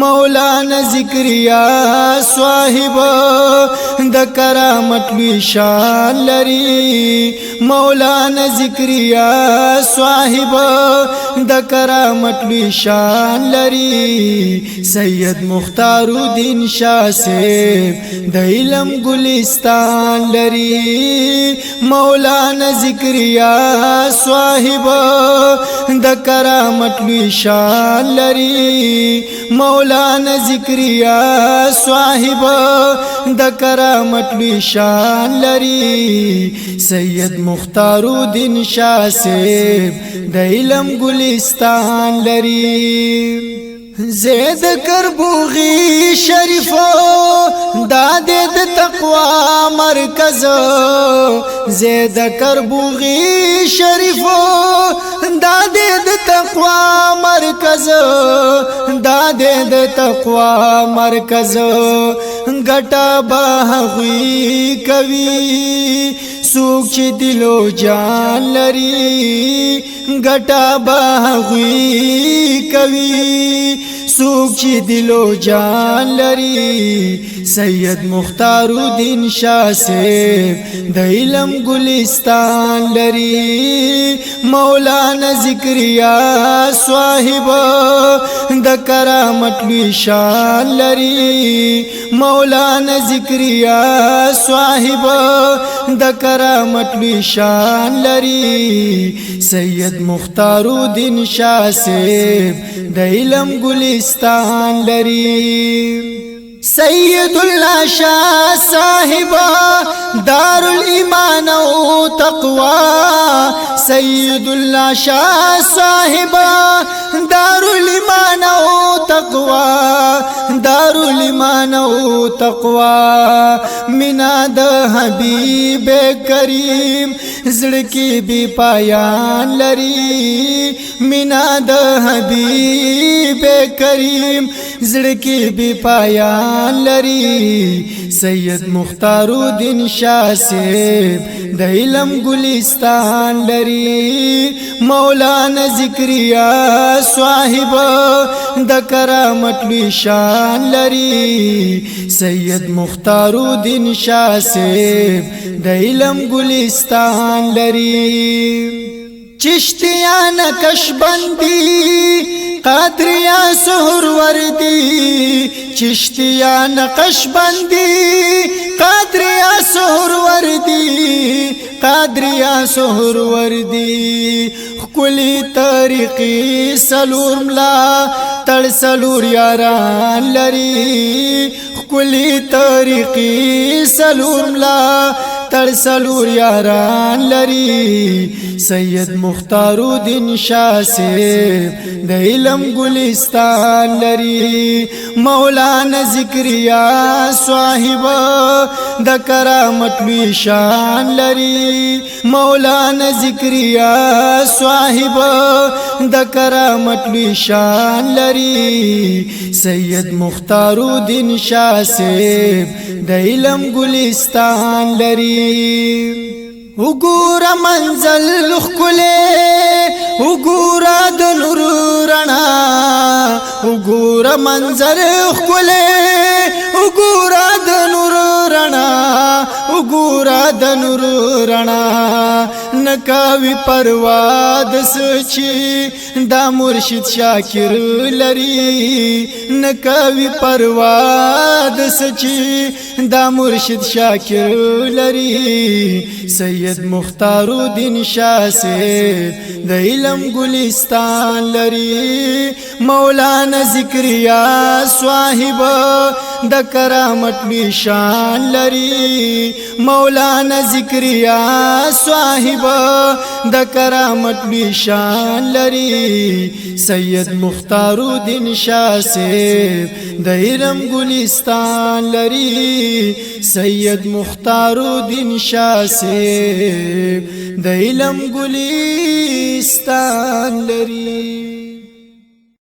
مولانا ذکریا صاحب د کرامت لوی شان لري مولانا ذکریا صاحب د کرامت لوی شان لري سید مختار الدین شاه صاحب د علم گلستان لري مولانا ذکریا صاحب د کرامت لوی شان لري مولانا ذکریا صاحب د کرامت لوی شان لري سید مختار الدین شاه صاحب د علم گلستان لري زید کربوغی شریفو داد د تقوا مرکز زید کربوغی شریفو داد د تقوا مرکز داد د تقوا مرکز گٹا باغوی کوي سوک چی دلو جان لري گٹا باغوی کوي سوک چی دلو جان لري سید مختار الدین شاه صاحب د علم گلستان لري مولانا ذکریا صاحب د کرامت لوی شان لري مولانا ذکریا صاحب د کرامت لوی شان لري سید مختار الدین شاه صاحب د علم گلستان لري سید الله شاه صاحب دار الایمان او تقوا سید الله شاه صاحب دار الایمان او تقوا دار الایمان او تقوا مینا د حبیب کریم زړکی بی پایان لري مینا د حبیب کریم زړکی بی پایان لري سید مختار الدین شاه صاحب د علم گلستان لري مولانا ذکریا صاحب د کرامت لوی شان لري سید مختار الدین شاه صاحب د علم گلستان لري چشتیان کشبندی قادریا سحر وردی چشتیان قشبندی قادریا سحر وردی قادریا سحر وردی کلی طریقی سلور ملا تڑ سلور یاران لری کلی طریقی سلور ملا تر سلور یاران لري سید مختار الدین شاه صاحب د علم گلستان لري مولانا ذکریا صاحب د کرامت لوی شان لري مولانا ذکریا صاحب د کرامت لوی شان لري سید مختار الدین شاه صاحب د علم گلستان لري وګوره منزل خلې وګوره د نور رڼا وګوره منزل خلې وګوره د نور رڼا وګوره د نور رڼا نکاوي پروا د سچي دا مرشد شاکر لري نکاوي پروا د سچي دا مرشد شاکر لري سید مختار الدین شاه صاحب د علم گلستان لري مولانا ذکریا صاحب د کرامت لوی شان لري مولانا ذکریا صاحب د کرامت لوی شان لري سید مختار الدین شاه صاحب د علم گلستان لري سید مختار الدین شاه صاحب د علم گلستان لري